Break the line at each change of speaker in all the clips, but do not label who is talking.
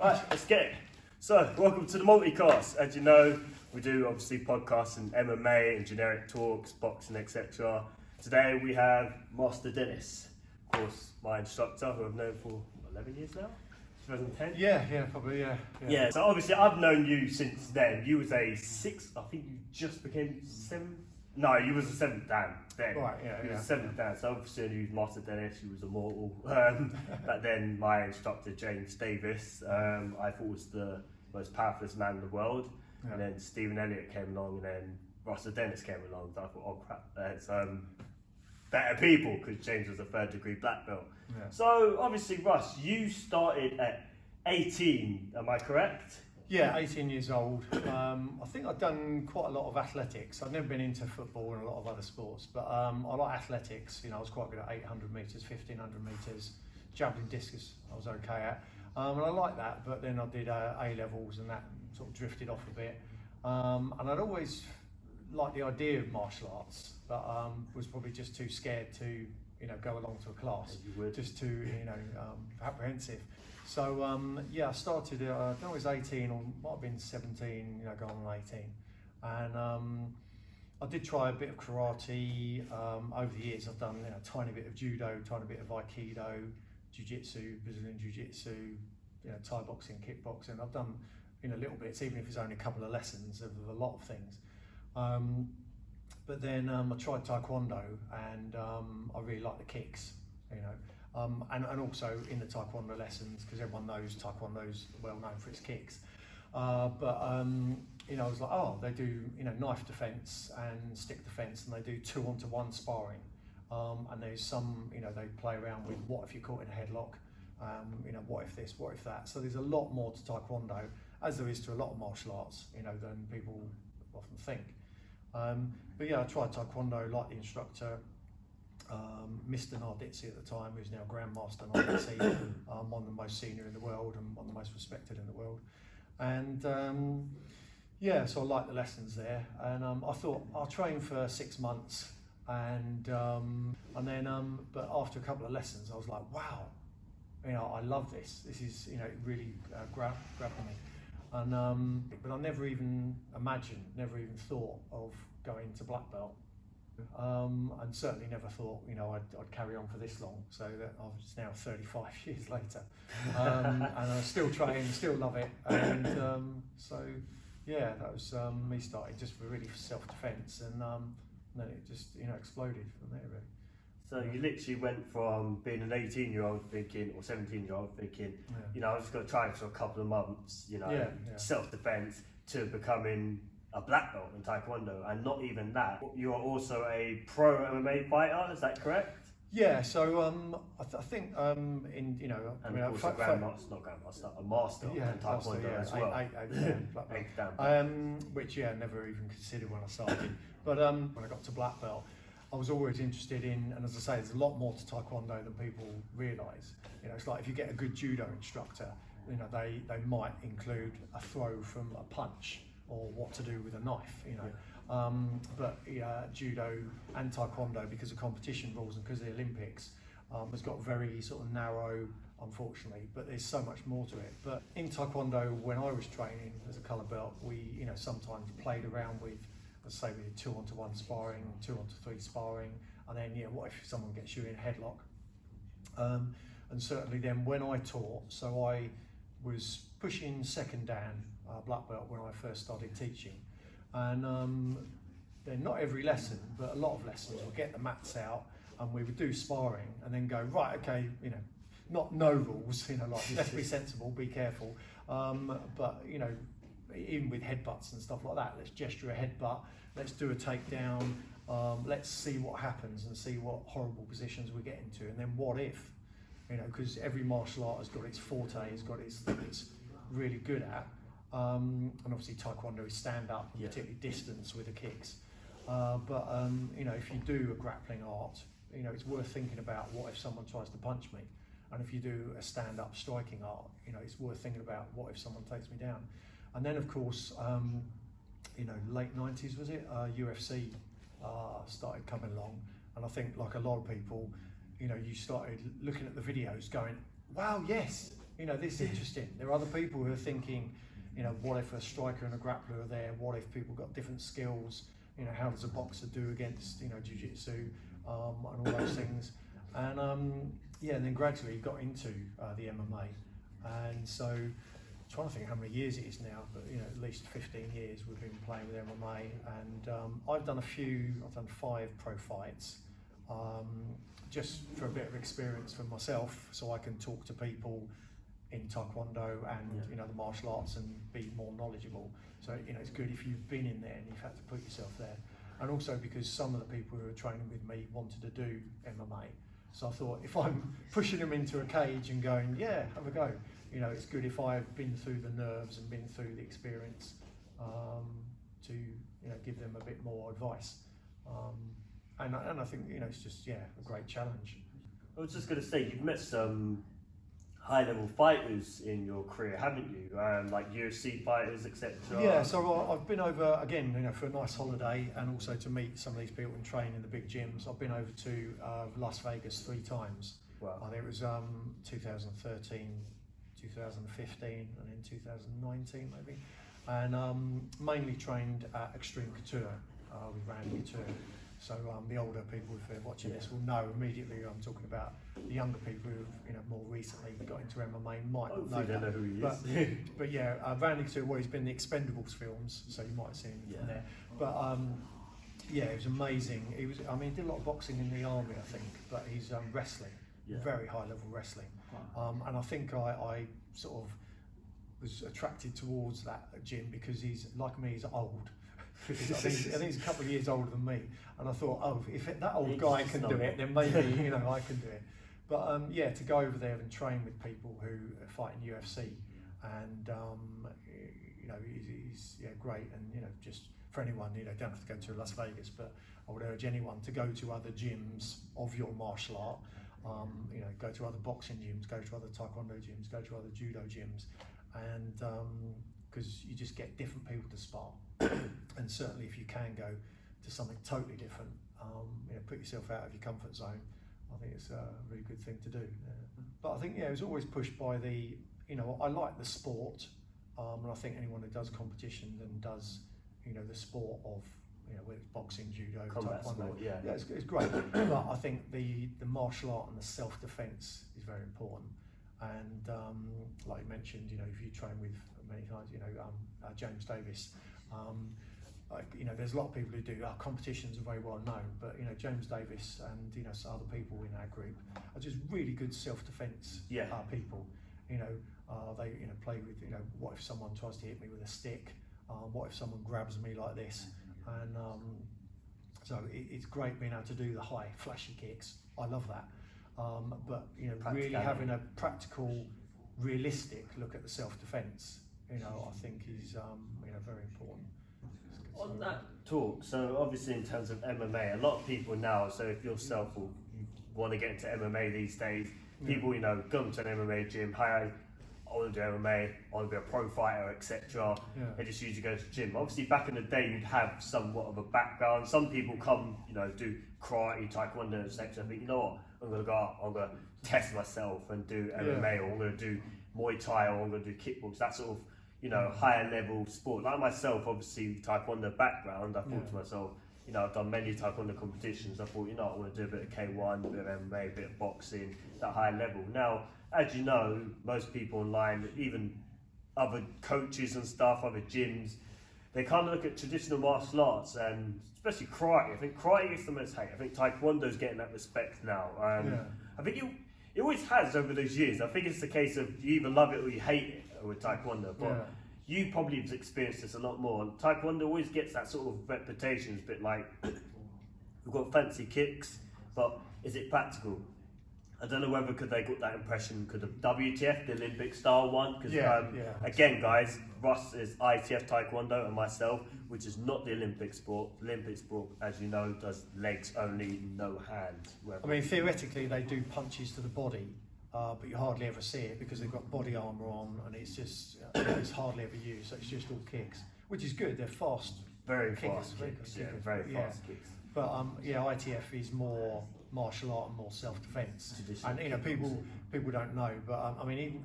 Right, let's get it. So, welcome to the Multicast. As you know, we do obviously podcasts in MMA and generic talks, boxing, etc. Today we have Mr.Dennis, of course, my instructor, who I've known for 11 years now. 2010?
Yeah, probably, yeah.
Yeah, so obviously I've known you since then. You was a sixth, I think you just became seventh. No, you was a seventh Dan then.
Right, yeah.
You was a seventh Dan. So obviously you was Master Dennis, you was immortal. But then my instructor, James Davis, I thought was the most powerfulest man in the world. Yeah. And then Stephen Elliott came along, and then Russel Dennis came along. So I thought, oh crap, that's better people, because James was a third-degree black belt. Yeah. So obviously, Russ, you started at 18, am I correct?
Yeah, 18 years old. I think I've done quite a lot of athletics. I've never been into football and a lot of other sports, but I like athletics. You know, I was quite good at 800 metres, 1500 metres, javelin discus I was okay at. And I liked that, but then I did A-levels and that sort of drifted off a bit. And I'd always liked the idea of martial arts, but was probably just too scared to, you know, go along to a class. Just too, you know, apprehensive. So yeah, I started, I don't know, it was 18 or might have been 17, you know, going on 18. And I did try a bit of karate. Over the years I've done, you know, a tiny bit of judo, tiny bit of aikido, jiu-jitsu, Brazilian jiu-jitsu, you know, Thai boxing, kickboxing. I've done, you know, little bits, even if it's only a couple of lessons of a lot of things. But then I tried Taekwondo, and I really liked the kicks, you know. And also in the Taekwondo lessons, because everyone knows Taekwondo's well known for its kicks. You know, I was like, oh, they do, you know, knife defense and stick defense, and they do 2-on-1 sparring. And there's some, you know, they play around with what if you're caught in a headlock, you know, what if this, what if that. So there's a lot more to Taekwondo, as there is to a lot of martial arts, you know, than people often think. But yeah, I tried Taekwondo, like the instructor, Mr.Dennis at the time, who's now Grandmaster Dennis, one of the most senior in the world and one of the most respected in the world. And yeah, so I liked the lessons there, and I thought I'll train for 6 months, and then but after a couple of lessons I was like, wow, you know, I love this. This is, you know, it really grabbed me. And but I never even imagined, never even thought of going to black belt. And certainly never thought, you know, I'd carry on for this long. So that I was now 35 years later, and I still train, still love it. And so yeah, that was me starting just for really self-defense, and then it just, you know, exploded from there really.
So you literally went from being an 18-year-old thinking, or 17-year-old thinking, you know, I was going to try it for a couple of months, you know, self-defense, to becoming a black belt in Taekwondo. And not even that, you are also a pro MMA fighter, is that correct?
Yeah, so I think in, you know,
and of course a master in Taekwondo as well.
Which never even considered when I started. But when I got to black belt, I was always interested in, and as I say, there's a lot more to Taekwondo than people realise. You know, it's like if you get a good judo instructor, you know, they might include a throw from a punch, or what to do with a knife, you know. But judo and Taekwondo, because of competition rules and because of the Olympics, has got very sort of narrow, unfortunately, but there's so much more to it. But in Taekwondo, when I was training as a colour belt, we, you know, sometimes played around with, let's say, we did 2-on-1 sparring, 2-on-3 sparring, and then, yeah, what if someone gets you in a headlock? And certainly then when I taught, so I was pushing second Dan, black belt, when I first started teaching. And then not every lesson, but a lot of lessons, we'd get the mats out and we would do sparring and then go, right, okay, you know, not no rules, you know, like let's be sensible, be careful. But, you know, even with headbutts and stuff like that, let's gesture a headbutt, let's do a takedown, let's see what happens and see what horrible positions we get into, and then what if, you know, because every martial art has got its forte, has got its thing it's really good at, and obviously Taekwondo is stand up, particularly distance with the kicks, but you know, if you do a grappling art, you know, it's worth thinking about what if someone tries to punch me, and if you do a stand up striking art, you know, it's worth thinking about what if someone takes me down. And then, of course, you know, late 90s, was it? UFC started coming along. And I think, like a lot of people, you know, you started looking at the videos going, wow, yes, you know, this is interesting. There are other people who are thinking, you know, what if a striker and a grappler are there? What if people got different skills? You know, how does a boxer do against, you know, jiu-jitsu and all those things? And yeah, and then gradually got into the MMA. And so, I'm trying to think how many years it is now, but you know, at least 15 years we've been playing with MMA. And I've done 5 pro fights, just for a bit of experience for myself, so I can talk to people in Taekwondo and you know, the martial arts and be more knowledgeable. So you know, it's good if you've been in there and you've had to put yourself there. And also because some of the people who were training with me wanted to do MMA. So I thought, if I'm pushing them into a cage and going, yeah, have a go, you know, it's good if I've been through the nerves and been through the experience to, you know, give them a bit more advice. And I think, you know, it's just, yeah, a great challenge.
I was just going to say, you've met some high-level fighters in your career, haven't you? Like UFC fighters, etc.
Yeah, so I've been over, again, you know, for a nice holiday and also to meet some of these people and train in the big gyms. I've been over to Las Vegas 3 times.
Wow.
I think it was 2013, 2015 and then 2019 maybe. And mainly trained at Extreme Couture with Randy Couture. So the older people, if they're watching this, will know immediately who I'm talking about. The younger people who've, you know, more recently got into MMA might not know that.
Know who he is.
But yeah, Randy Couture, well, he's been in the Expendables films, so you might have seen him from there. But yeah, it was amazing. He was, I mean, he did a lot of boxing in the army, I think, but he's wrestling, very high level wrestling. And I think I sort of was attracted towards that gym because he's, like me, he's old. I think he's a couple of years older than me, and I thought, oh, if that old guy can do it, then maybe you know I can do it. But yeah, to go over there and train with people who fight in UFC, and you know, he's great, and you know, just for anyone, you know, don't have to go to Las Vegas, but I would urge anyone to go to other gyms of your martial art. You know, go to other boxing gyms, go to other Taekwondo gyms, go to other judo gyms, and because you just get different people to spar. And certainly if you can go to something totally different, you know, put yourself out of your comfort zone, I think it's a really good thing to do. But I think, yeah, it was always pushed by the, you know, I like the sport, and I think anyone who does competition and does, you know, the sport of, you know, whether it's boxing, judo,
combat
Taekwondo,
sport, yeah,
it's great. But I think the martial art and the self-defense is very important. And like you mentioned, you know, if you train with many times, you know, James Davis, like, you know, there's a lot of people who do competitions are very well known, but you know, James Davis and you know, some other people in our group are just really good self-defense people. You know, they, you know, play with, you know, what if someone tries to hit me with a stick? What if someone grabs me like this? And so it's great being able to do the high flashy kicks. I love that. But you know, really having a practical, realistic look at the self-defense, you know, I think is you know, very important.
On that talk, so obviously in terms of MMA, a lot of people now, so if yourself or you want to get into MMA these days, people, you know, come to an MMA gym, hi, I want to do MMA, I want to be a pro fighter, etc. They just usually go to the gym. Obviously back in the day you'd have somewhat of a background. Some people come, you know, do karate, taekwondo, etc. I think, you know what, I'm going to go out, I'm going to test myself and do MMA, or I'm going to do Muay Thai, or I'm going to do kickbox, that sort of, you know, higher level sport. Like myself, obviously Taekwondo background, I thought to myself, you know, I've done many Taekwondo competitions, I thought, you know, I want to do a bit of K1, a bit of MMA, a bit of boxing, that high level. Now, as you know, most people online, even other coaches and stuff, other gyms, they kind of look at traditional martial arts, and especially karate. I think karate gets the most hate. I think Taekwondo's getting that respect now. I think it always has over those years. I think it's the case of you either love it or you hate it with Taekwondo. But you probably have experienced this a lot more. Taekwondo always gets that sort of reputation. It's a bit like, we've got fancy kicks, but is it practical? I don't know whether they got that impression because of WTF, the Olympic style one. Because again, guys, Russ is ITF Taekwondo and myself, which is not the Olympic sport. The Olympic sport, as you know, does legs only, no hands.
I mean, theoretically, they do punches to the body, but you hardly ever see it because they've got body armour on, and it's just it's hardly ever used. So it's just all kicks, which is good. They're fast,
very
kicks,
fast kicks, very fast kicks.
But yeah, ITF is more martial art and more self-defense.
Traditional.
And people don't know, but I mean, even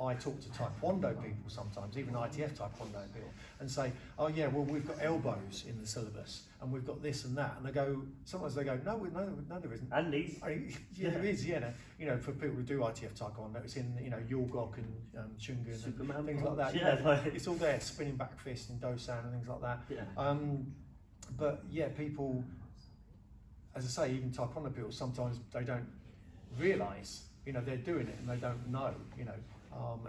I talk to Taekwondo people sometimes, even ITF Taekwondo people, and say, oh yeah, well we've got elbows in the syllabus, and we've got this and that, and sometimes they go, no, there isn't.
And knees.
Yeah, there is. Yeah, you know, for people who do ITF Taekwondo, it's in Yorgok and Chungun
Superman
and things like that.
Yeah,
it's all there, spinning back fist and Dosan and things like that.
Yeah.
But yeah, people, as I say, even Taekwondo people, sometimes they don't realise, they're doing it and they don't know, and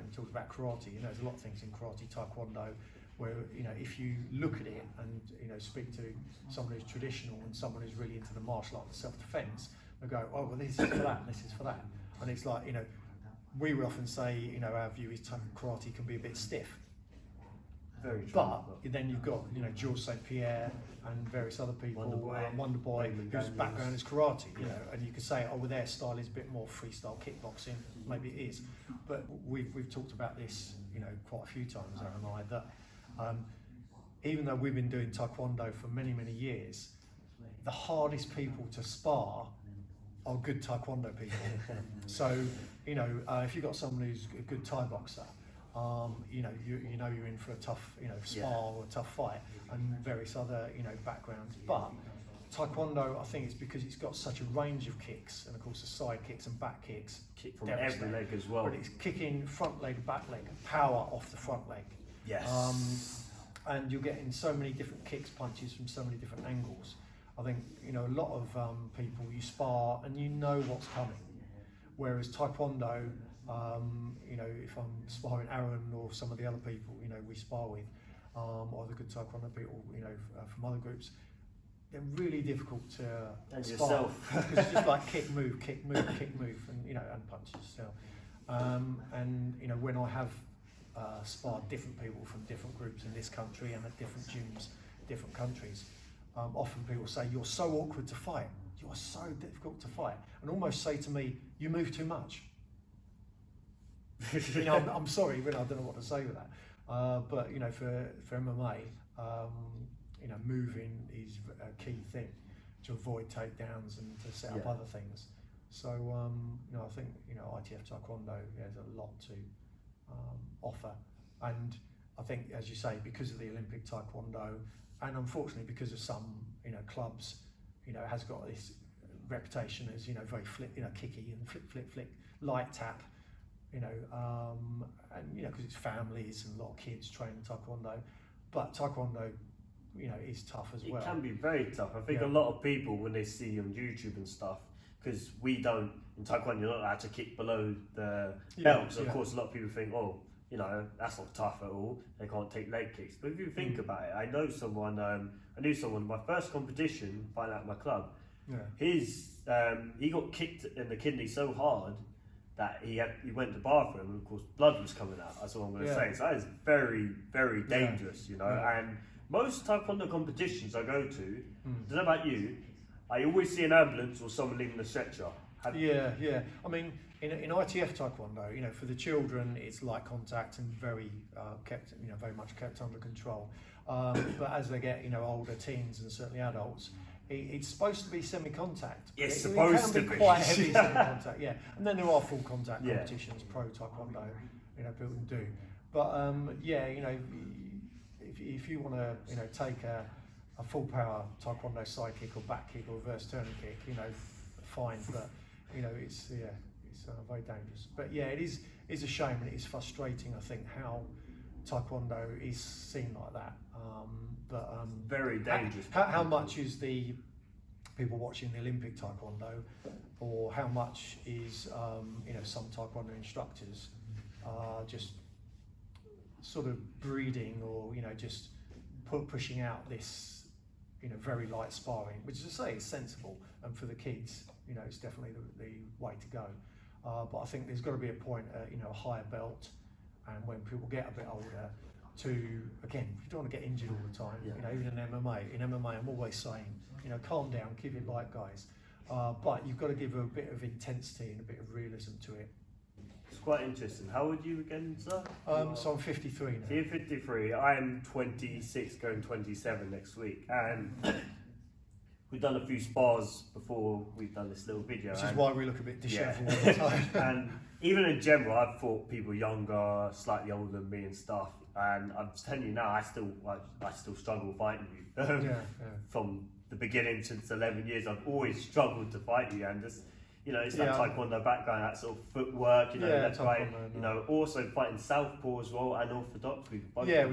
he talks about karate, there's a lot of things in karate, Taekwondo, where, if you look at it and, speak to someone who's traditional and someone who's really into the martial art and self-defense, they go, oh, well, this is for that, and this is for that. And it's like, we would often say, our view is karate can be a bit stiff.
Very true.
But then you've got, Georges St. Pierre and various other people, Wonder Boy, whose background is karate, and you could say, oh, well, their style is a bit more freestyle kickboxing. Maybe it is, but we've talked about this, quite a few times, Aaron and I, that even though we've been doing Taekwondo for many, many years, the hardest people to spar are good Taekwondo people. So, if you've got someone who's a good Thai boxer, you're in for a tough, spar or a tough fight, and various other, backgrounds. But Taekwondo, I think it's because it's got such a range of kicks, and of course the side kicks and back kicks.
Kick from every leg as well.
But it's kicking front leg, back leg, power off the front leg.
Yes.
And you're getting so many different kicks, punches from so many different angles. I think, a lot of people, you spar and you know what's coming. Whereas Taekwondo, if I'm sparring Aaron or some of the other people, we spar with, or the good Taekwondo people, from other groups, they're really difficult to
and
spar.
Yourself.
Because it's just like kick, move, and punches still. And when I have sparred different people from different groups in this country and at different gyms, different countries, often people say, you're so awkward to fight, you are so difficult to fight, and almost say to me, you move too much. I'm sorry, really, I don't know what to say with that. But for MMA, moving is a key thing to avoid takedowns and to set up other things. So I think ITF Taekwondo has a lot to offer, and I think, as you say, because of the Olympic Taekwondo, and unfortunately because of some clubs, it has got this reputation as very kicky and flick, light tap. And because it's families and a lot of kids training Taekwondo, but Taekwondo, is tough as well.
It can be very tough. I think a lot of people, when they see on YouTube and stuff, because we don't, in Taekwondo, you're not allowed to kick below the belt. So of course, a lot of people think, oh, that's not tough at all. They can't take leg kicks. But if you think about it, I knew someone, my first competition, fighting at my club, he got kicked in the kidney so hard that he went to the bathroom, and of course blood was coming out. That's all I'm going to say. So that is very, very dangerous, And most Taekwondo competitions I go to, I don't know about you, I always see an ambulance or someone leaving the stretcher. I
mean, in ITF Taekwondo, for the children, it's light contact and very very much kept under control. But as they get, older, teens and certainly adults, it's supposed to be semi-contact.
It's supposed to be.
It can be quite heavy semi-contact, And then there are full contact competitions, pro Taekwondo, people can do. But if you want to, take a full power Taekwondo side kick or back kick or reverse turning kick, fine. But it's very dangerous. But it is a shame, and it is frustrating. I think how Taekwondo is seen like that.
Very dangerous.
How much is the people watching the Olympic Taekwondo, or how much is some Taekwondo instructors just sort of breeding, or just pushing out this very light sparring, which, as I say, is sensible, and for the kids, it's definitely the way to go. But I think there's got to be a point at a higher belt, and when people get a bit older, to, again, you don't want to get injured all the time. Even in MMA, I'm always saying, calm down, keep it light, guys. But you've got to give a bit of intensity and a bit of realism to it.
It's quite interesting. How old are you again, sir?
So I'm 53 now.
So you're 53. I'm 26, going 27 next week. And we've done a few spars before we've done this little video.
Which is why we look a bit dishevelled all the time.
And even in general, I've fought people younger, slightly older than me and stuff. And I'm telling you now, I still struggle fighting you. From the beginning since 11 years, I've always struggled to fight you. And just, it's that Taekwondo background, that sort of footwork, left, right. Also fighting southpaw as well and orthodox. We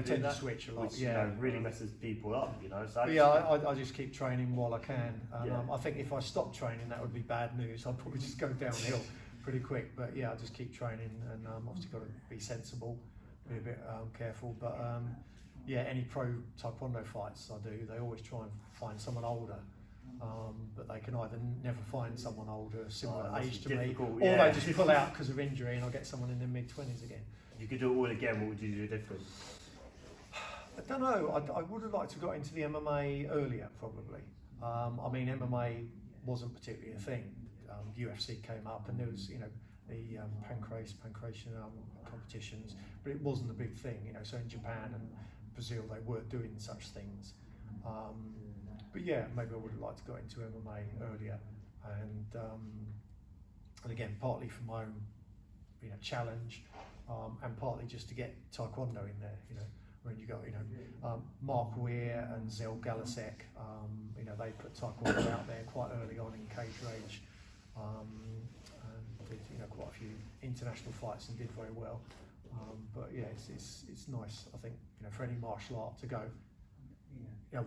tend to switch a lot.
Which really messes people up. So
I just keep training while I can. I think if I stopped training, that would be bad news. I'd probably just go downhill pretty quick. But I just keep training, and obviously got to be sensible, be a bit careful. But any pro Taekwondo fights I do, they always try and find someone older. But they can either never find someone older, similar age to me, or they just pull out because of injury, and I'll get someone in their mid-20s again.
If you could do it all again, what would you do different?
I don't know. I would have liked to got into the MMA earlier, probably. MMA wasn't particularly a thing. UFC came up, and there was, the pancration competitions, but it wasn't a big thing. So in Japan and Brazil, they weren't doing such things. But maybe I would have liked to go into MMA earlier, and again, partly for my own, challenge, and partly just to get Taekwondo in there. When you got, Mark Weir and Zell Galasek, they put Taekwondo out there quite early on in cage rage, and did, quite a few international fights and did very well. But it's nice, I think, for any martial art to go.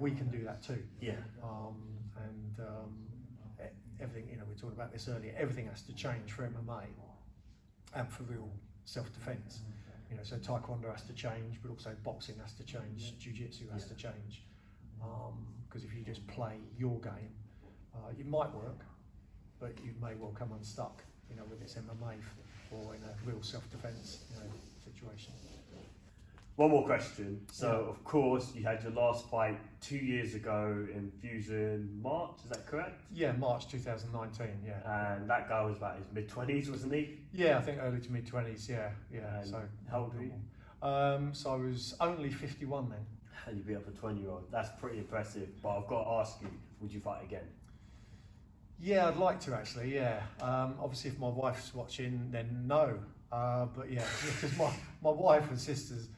We can do that too. Everything, we talked about this earlier, everything has to change for MMA and for real self-defense. So Taekwondo has to change, but also boxing has to change, Jiu-Jitsu has to change. Because if you just play your game, it might work, but you may well come unstuck, with this MMA or in a real self-defense, situation.
One more question. So, of course, you had your last fight 2 years ago in Fusion March, is that correct?
Yeah, March 2019,
And that guy was about his mid-20s, wasn't he?
Yeah, I think early to mid-20s,
And
so
how old were you?
So I was only 51 then.
And you beat up a 20-year-old. That's pretty impressive. But I've got to ask you, would you fight again?
Yeah, I'd like to actually, obviously if my wife's watching, then no. But because my wife and sisters,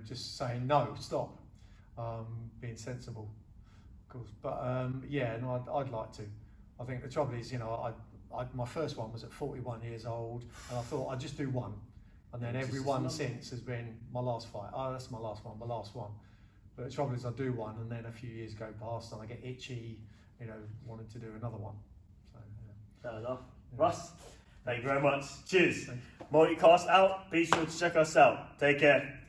just saying no, stop, being sensible, of course. But I'd like to. I think the trouble is, my first one was at 41 years old, and I thought I'd just do one, and then every one since has been my last fight. Oh, that's my last one. But the trouble is, I do one, and then a few years go past, and I get itchy, wanting to do another one. So,
Fair enough. Russ, thank you very much. Cheers. Multicast out. Be sure to check us out. Take care.